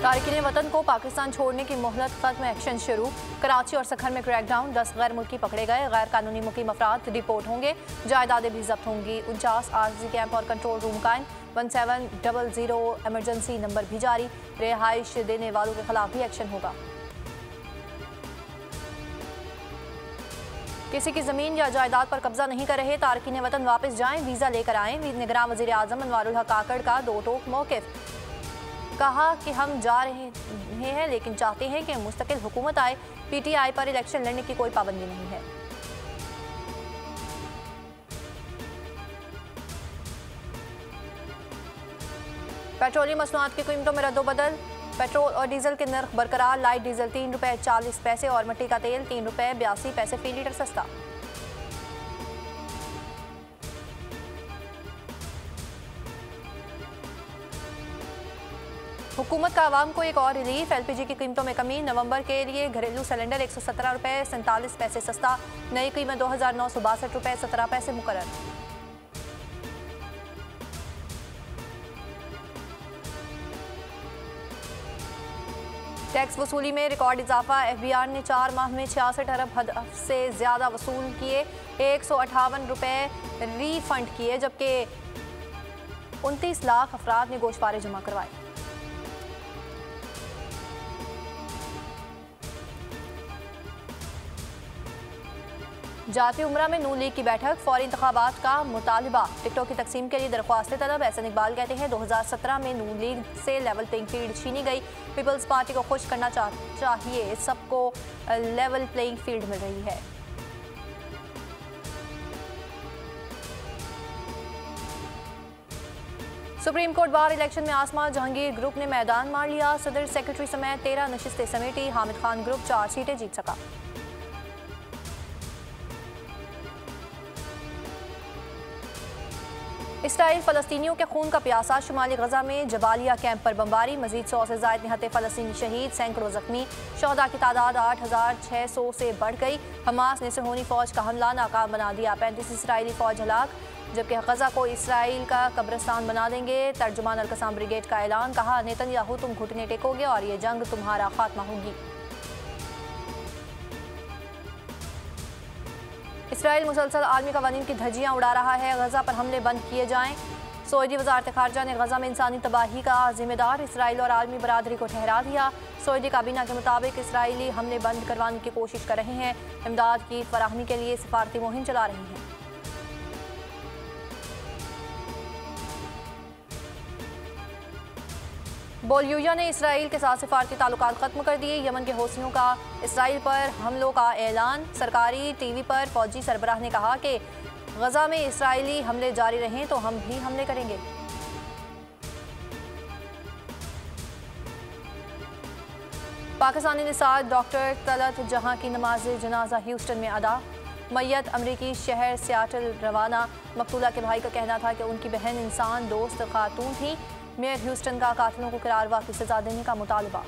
तारकीन वतन को पाकिस्तान छोड़ने की मोहलत खत्म, एक्शन शुरू। कराची और सखर में क्रैकडाउन, 10 गैर मुल्की पकड़े गए। गैर कानूनी मुकीम अफराद रिपोर्ट होंगे, जायदादें भी जब्त होंगी। 49 आरजी कैंप और कंट्रोल रूम कायम। 1700 एमरजेंसी नंबर भी जारी। रिहाइश देने वालों के खिलाफ भी एक्शन होगा। किसी की जमीन या जायदाद पर कब्जा नहीं कर रहे तारकीन वतन वापस जाएं, वीजा लेकर आएं। निगरान वजीर आजम अनवारुल हक काकड़ का दो टोक मौक़िफ़। कहा कि हम जा रहे हैं लेकिन चाहते हैं कि मुस्तकिल हुकूमत आए। पीटीआई पर इलेक्शन लड़ने की कोई पाबंदी नहीं है। पेट्रोलियम मसनूआत की कीमतों में रद्दोबदल। पेट्रोल और डीजल के नर्ख बरकरार। लाइट डीजल ₹3.40 और मिट्टी का तेल ₹3.82 फी लीटर सस्ता। हुकूमत का आवाम को एक और रिलीफ। एलपीजी की कीमतों में कमी। नवंबर के लिए घरेलू सिलेंडर ₹117.47 सस्ता। नई कीमत ₹2962.17 मुकर्रर। टैक्स वसूली में रिकॉर्ड इजाफा। एफबीआर ने 4 माह में 66 अरब हदफ से ज्यादा वसूल किए। ₹158 रीफंड किए, जबकि 29 लाख अफराद ने गोशवारे जमा करवाए। जाती उम्रा में नून लीग की बैठक। फौरी इंतखाबात का मुतालिबा। टिकटों की तकसीम के लिए दरख्वास्तें तलब। एहसन इकबाल कहते हैं 2017 में नून लीग से लेवल प्लेइंग फील्ड छीनी गई। पीपल्स पार्टी को खुश करना चाहिए, सबको लेवल प्लेइंग फील्ड मिल रही है। सुप्रीम कोर्ट बार इलेक्शन में आसमा जहांगीर ग्रुप ने मैदान मार लिया। सदर सेक्रेटरी समेत 13 नशिस्तें समेटी। हामिद खान ग्रुप 4 सीटें जीत सका। इसराइल फलस्तीनियों के खून का प्यासा। शुमाली गजा में जबालिया कैंप पर बमबारी। मजीद 100 से ज्यादा निहत्ते फलस्तीनी शहीद, सैकड़ों जख्मी। शहदा की तादाद 8600 से बढ़ गई। हमास ने सुरहोनी फौज का हमला नाकाम बना दिया। 35 इसराइली फौज हलाक, जबकि गजा को इसराइल का कब्रिस्तान बना देंगे। तर्जुमान अल-कसाम ब्रिगेड का ऐलान। कहा नेतन्याहू तुम घुटने टेकोगे और ये जंग तुम्हारा खात्मा होगी। इसराइल मुसलसल आलमी कवानीन की धज्जियां उड़ा रहा है। गजा पर हमले बंद किए जाएं। सऊदी वजारत खारजा ने गजा में इंसानी तबाही का जिम्मेदार इसराइल और आलमी बरादरी को ठहरा दिया। सऊदी काबीना के मुताबिक इसराइली हमले बंद करवाने की कोशिश कर रहे हैं। इमदाद की फराहमी के लिए सिफारती मुहिम चला रहे हैं। बोलिविया ने इसराइल के साथ सिफारती ताल्लुकात खत्म कर दिए। यमन के हौसियों का इसराइल पर हमलों का ऐलान। सरकारी टीवी पर फौजी सरबराह ने कहा कि गजा में इसराइली हमले जारी रहें तो हम भी हमले करेंगे। पाकिस्तानी निसार डॉक्टर तलत जहां की नमाज जनाजा ह्यूस्टन में अदा। मैयत अमरीकी शहर सियाटल रवाना। मकतूला के भाई का कहना था कि उनकी बहन इंसान दोस्त खातून थी। मेयर ह्यूस्टन का कातिलों को करारवा की सजा देने का मुतालबा।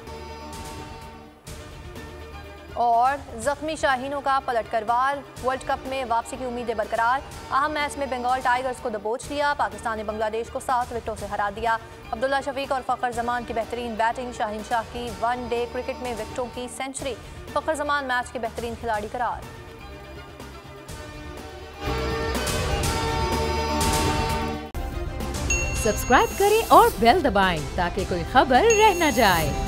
और जख्मी शाहीनों का पलटकर वार। वर्ल्ड कप में वापसी की उम्मीदें बरकरार। अहम मैच में बंगाल टाइगर्स को दबोच लिया। पाकिस्तान ने बांग्लादेश को 7 विकेटों से हरा दिया। अब्दुल्ला शफीक और फखर जमान की बेहतरीन बैटिंग। शाहीन शाह की वनडे क्रिकेट में विकेटों की सेंचुरी। फखर जमान मैच के बेहतरीन खिलाड़ी करार। सब्सक्राइब करें और बेल दबाएं ताकि कोई खबर रह न जाए।